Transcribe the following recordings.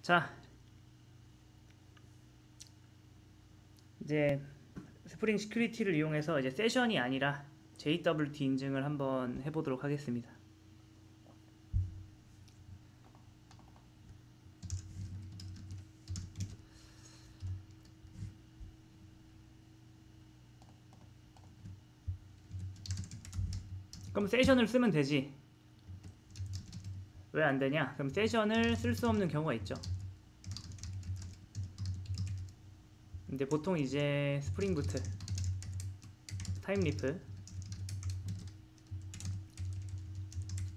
자, 이제 스프링 시큐리티를 이용해서 이제 세션이 아니라 JWT 인증을 한번 해보도록 하겠습니다. 그럼 세션을 쓰면 되지. 왜 안 되냐? 그럼 세션을 쓸 수 없는 경우가 있죠. 근데 보통 이제 스프링 부트, 타임리프,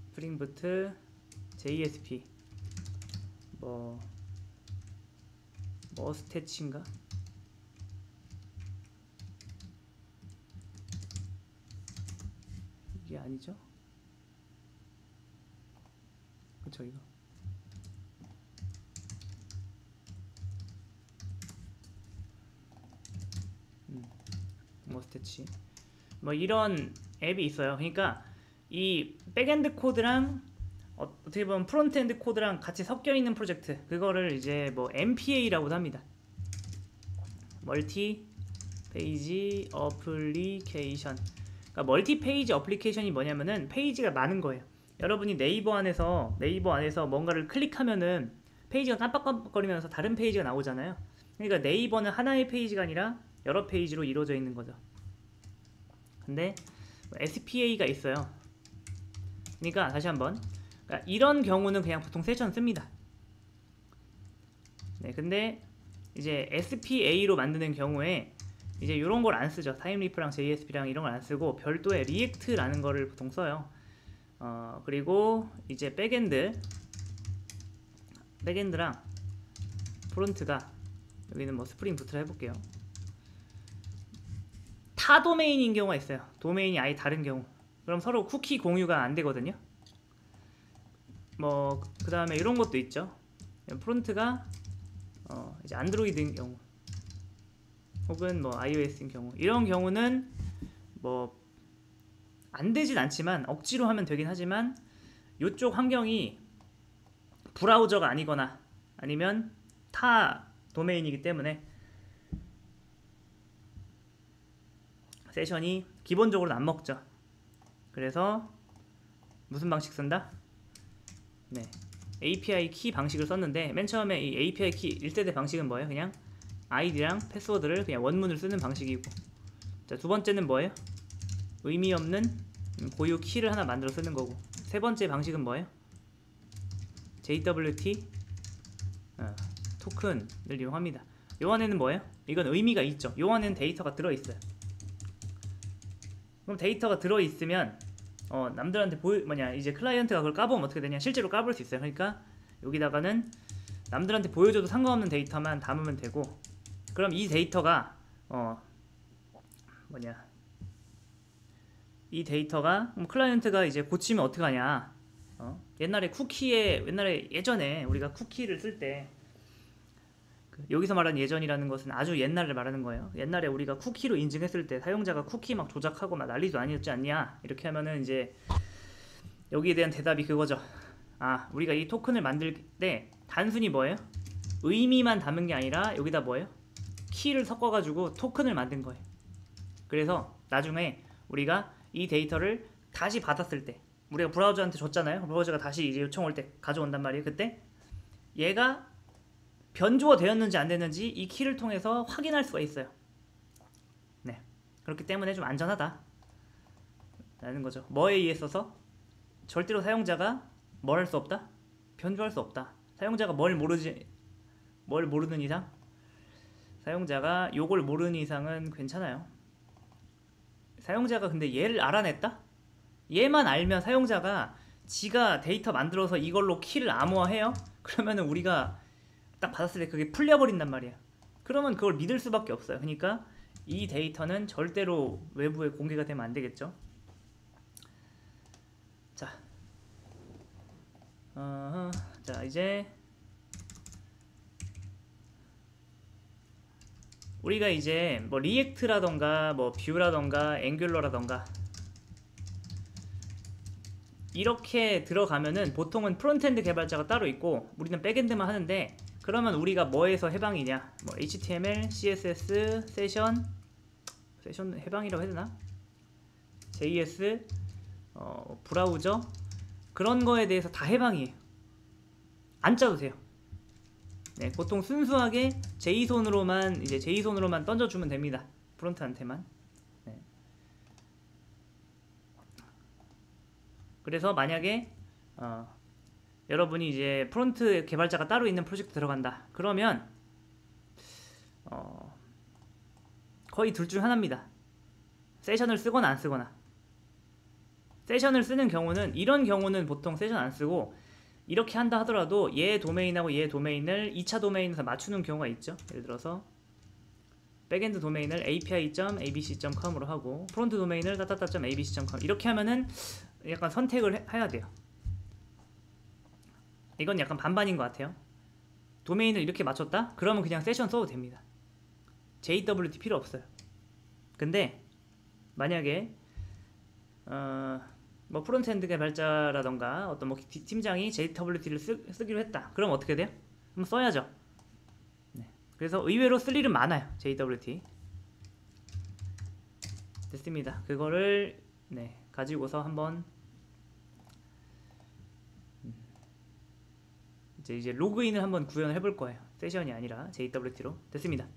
스프링 부트, JSP, 스태치인가? 이게 아니죠? 그쵸, 이거. 스태치 이런 앱이 있어요. 그러니까 이 백엔드 코드랑 어떻게 보면 프론트엔드 코드랑 같이 섞여 있는 프로젝트, 그거를 이제 MPA라고도 합니다. 멀티 페이지 어플리케이션. 그러니까 멀티 페이지 어플리케이션이 뭐냐면은 페이지가 많은 거예요. 여러분이 네이버 안에서 뭔가를 클릭하면은 페이지가 깜빡깜빡거리면서 다른 페이지가 나오잖아요. 그러니까 네이버는 하나의 페이지가 아니라 여러 페이지로 이루어져 있는 거죠. 근데 SPA가 있어요. 그러니까 다시 한번, 그러니까 이런 경우는 그냥 보통 세션 씁니다. 네, 근데 이제 SPA로 만드는 경우에 이제 이런 걸 안 쓰죠. 타임리프랑 JSP랑 이런 걸 안 쓰고 별도의 리액트라는 거를 보통 써요. 그리고 이제 백엔드랑 프론트가, 여기는 스프링 부트를 해볼게요. 타 도메인인 경우가 있어요. 도메인이 아예 다른 경우. 그럼 서로 쿠키 공유가 안 되거든요. 그 다음에 이런 것도 있죠. 프론트가 이제 안드로이드인 경우, 혹은 iOS인 경우. 이런 경우는 안 되진 않지만 억지로 하면 되긴 하지만 이쪽 환경이 브라우저가 아니거나 아니면 타 도메인이기 때문에 세션이 기본적으로는 안 먹죠. 그래서 무슨 방식 쓴다? 네, API 키 방식을 썼는데, 맨 처음에 이 API 키 1세대 방식은 뭐예요? 그냥 아이디랑 패스워드를 그냥 원문을 쓰는 방식이고, 자, 두 번째는 뭐예요? 의미 없는 고유 키를 하나 만들어 쓰는 거고, 세 번째 방식은 뭐예요? JWT 토큰을 이용합니다. 요 안에는 뭐예요? 이건 의미가 있죠. 요 안에는 데이터가 들어있어요. 그럼 데이터가 들어있으면 남들한테 이제 클라이언트가 그걸 까보면 어떻게 되냐? 실제로 까볼 수 있어요. 그러니까 여기다가는 남들한테 보여줘도 상관없는 데이터만 담으면 되고, 그럼 이 데이터가 이 데이터가 클라이언트가 이제 고치면 어떻게 하냐? 옛날에 예전에 우리가 쿠키를 쓸 때, 여기서 말하는 예전이라는 것은 아주 옛날을 말하는 거예요. 옛날에 우리가 쿠키로 인증했을 때 사용자가 쿠키 막 조작하고 막 난리도 아니었지 않냐? 이렇게 하면은 이제 여기에 대한 대답이 그거죠. 우리가 이 토큰을 만들 때 단순히 뭐예요? 의미만 담은 게 아니라 여기다 뭐예요? 키를 섞어가지고 토큰을 만든 거예요. 그래서 나중에 우리가 이 데이터를 다시 받았을 때, 우리가 브라우저한테 줬잖아요. 브라우저가 다시 이제 요청 올 때 가져온단 말이에요. 그때 얘가 변조가 되었는지 안 됐는지 이 키를 통해서 확인할 수가 있어요. 네, 그렇기 때문에 좀 안전하다 라는 거죠. 뭐에 의해서? 절대로 사용자가 뭘 할 수 없다? 변조할 수 없다. 사용자가 뭘 모르는 이상, 사용자가 요걸 모르는 이상은 괜찮아요. 사용자가 근데 얘를 알아냈다? 얘만 알면 사용자가 지가 데이터 만들어서 이걸로 키를 암호화해요? 그러면은 우리가 딱 받았을 때 그게 풀려버린단 말이야. 그러면 그걸 믿을 수밖에 없어요. 그러니까 이 데이터는 절대로 외부에 공개가 되면 안 되겠죠. 자, 이제 우리가 이제 리액트라던가 뷰라던가 앵귤러라던가 이렇게 들어가면은 보통은 프론트엔드 개발자가 따로 있고 우리는 백엔드만 하는데, 그러면 우리가 뭐에서 해방이냐? 뭐 HTML, CSS, 세션 해방이라고 해야 되나? JS, 브라우저 그런 거에 대해서 다 해방이에요. 안 짜도 돼요. 네, 보통 순수하게 제이손으로만 던져주면 됩니다. 프론트한테만. 네. 그래서 만약에 여러분이 이제 프론트 개발자가 따로 있는 프로젝트 들어간다. 그러면 거의 둘 중 하나입니다. 세션을 쓰거나 안 쓰거나. 세션을 쓰는 경우는 이런 경우는 보통 세션 안 쓰고 이렇게 한다 하더라도 얘 도메인하고 얘 도메인을 2차 도메인에서 맞추는 경우가 있죠. 예를 들어서 백엔드 도메인을 api.abc.com으로 하고 프론트 도메인을 abc.com 이렇게 하면은 약간 선택을 해야 돼요. 이건 약간 반반인 것 같아요. 도메인을 이렇게 맞췄다? 그러면 그냥 세션 써도 됩니다. JWT 필요 없어요. 근데 만약에 뭐 프론트엔드 개발자라던가 어떤 뭐 팀장이 JWT를 쓰기로 했다. 그럼 어떻게 돼요? 한번 써야죠. 네. 그래서 의외로 쓸 일은 많아요. JWT. 됐습니다. 그거를 가지고서 한번 이제 로그인을 한번 구현을 해볼 거예요. 세션이 아니라 JWT로. 됐습니다.